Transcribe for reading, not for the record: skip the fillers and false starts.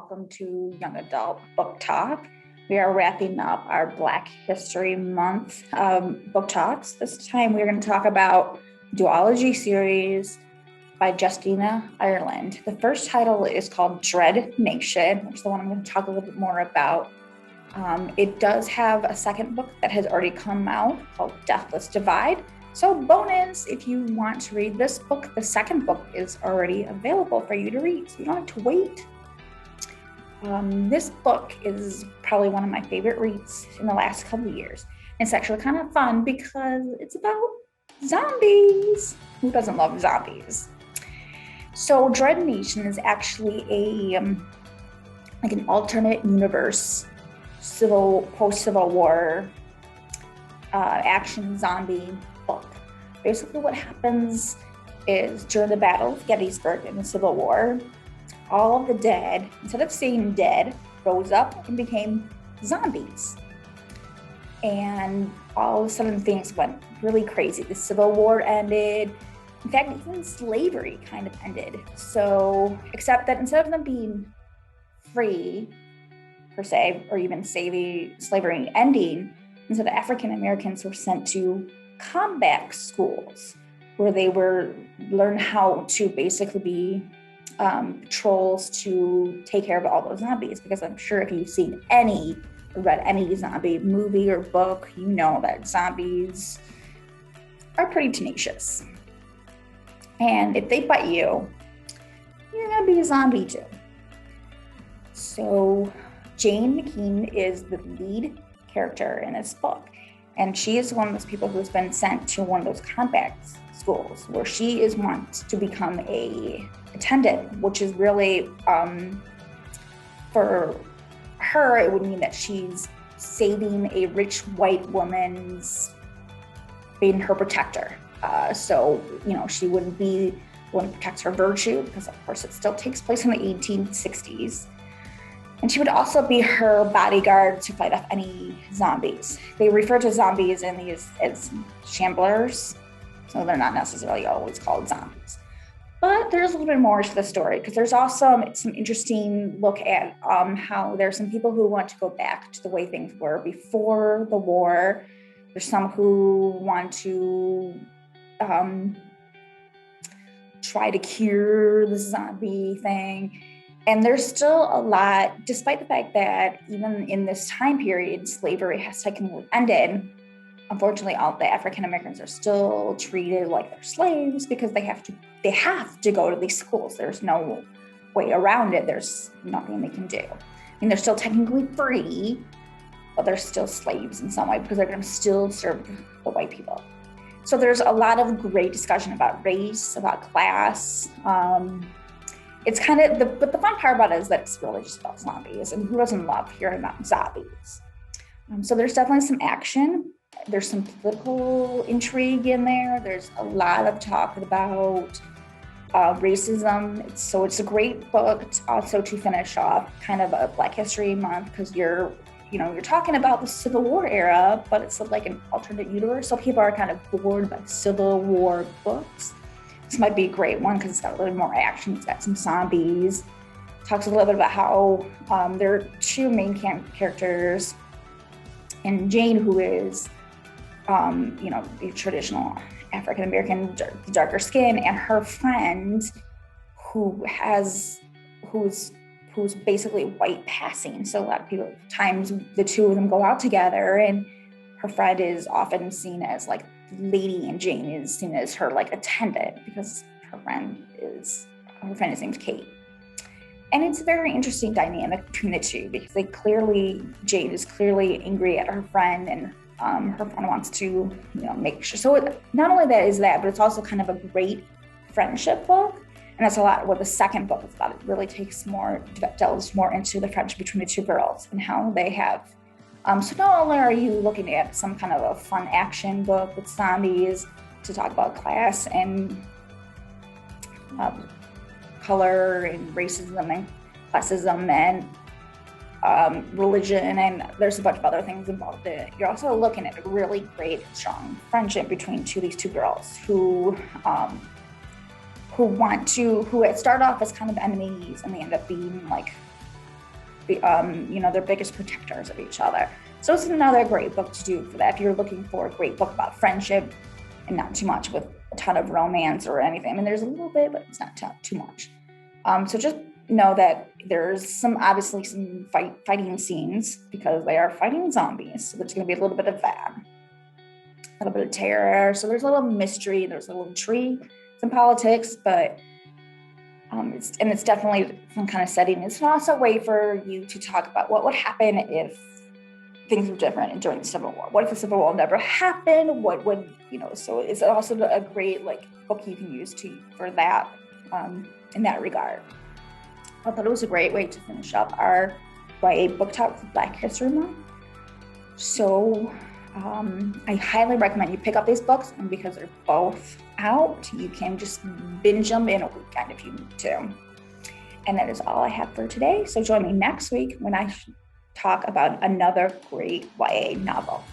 welcome to Young Adult Book Talk. We are wrapping up our Black History Month book talks. This time we're going to talk about duology series by Justina Ireland. The first title is called Dread Nation, which is the one I'm going to talk a little bit more about. It does have a second book that has already come out called Deathless Divide. So bonus, if you want to read this book, the second book is already available for you to read, so you don't have to wait. This book is probably one of my favorite reads in the last couple of years. It's actually kind of fun because it's about zombies. Who doesn't love zombies? So Dread Nation is actually an alternate universe, post-Civil War action zombie book. Basically what happens is during the Battle of Gettysburg in the Civil War, all of the dead, instead of staying dead, rose up and became zombies. And all of a sudden things went really crazy. The Civil War ended. In fact, even slavery kind of ended. So, except that instead of them being free, per se, or even slavery ending, instead of African Americans were sent to combat schools where they learn how to basically be patrols to take care of all those zombies. Because I'm sure if you've seen read any zombie movie or book, you know that zombies are pretty tenacious. And if they bite you, you're gonna be a zombie too. So Jane McKean is the lead character in this book. And she is one of those people who's been sent to one of those combat schools where she is wants to become a attendant, which is really, for her, it would mean that she's saving a rich white woman's, being her protector. So, she wouldn't be the one who protects her virtue, because of course it still takes place in the 1860s. And she would also be her bodyguard to fight off any zombies. They refer to zombies in these as shamblers, so they're not necessarily always called zombies. But there's a little bit more to the story, because there's also some interesting look at how there's some people who want to go back to the way things were before the war. There's some who want to try to cure the zombie thing. And there's still a lot, despite the fact that even in this time period, slavery has technically ended. Unfortunately, all the African Americans are still treated like they're slaves because they have to go to these schools. There's no way around it. There's nothing they can do. I mean, they're still technically free, but they're still slaves in some way because they're going to still serve the white people. So there's a lot of great discussion about race, about class. It's kind of, but the fun part about it is that it's really just about zombies, and who doesn't love hearing about zombies? So there's definitely some action. There's some political intrigue in there. There's a lot of talk about racism. It's a great book also to finish off kind of a Black History Month, because you're talking about the Civil War era, but it's like an alternate universe. So people are kind of bored by Civil War books. This might be a great one because it's got a little more action. It's got some zombies. Talks a little bit about how there are two main characters, and Jane, who is, the traditional African American, darker skin, and her friend, who's basically white passing. So a lot of times the two of them go out together, and her friend is often seen as like lady, and Jane is seen as her like attendant, because her friend is named Kate. And it's a very interesting dynamic between the two, because Jane is clearly angry at her friend, and her friend wants to make sure. So not only that is that, but it's also kind of a great friendship book. And that's a lot what the second book is about. It really delves more into the friendship between the two girls and how they have. So not only are you looking at some kind of a fun action book with zombies to talk about class and color and racism and classism and religion, and there's a bunch of other things involved in it. You're also looking at a really great, strong friendship between these two girls who had started off as kind of enemies, and they end up being like they're biggest protectors of each other. So it's another great book to do for that. If you're looking for a great book about friendship and not too much with a ton of romance or anything. I mean, there's a little bit, but it's not too much. So just know that there's obviously some fighting scenes because they are fighting zombies. So there's going to be a little bit of that, a little bit of terror. So there's a little mystery, there's a little intrigue, some politics, but it's definitely some kind of setting. It's also a way for you to talk about what would happen if things were different during the Civil War. What if the Civil War never happened? What would, so it's also a great book you can use for that in that regard. I thought it was a great way to finish up our YA book talk for Black History Month. So I highly recommend you pick up these books, and because they're both out, you can just binge them in a weekend if you need to. And that is all I have for today. So join me next week when I talk about another great YA novel.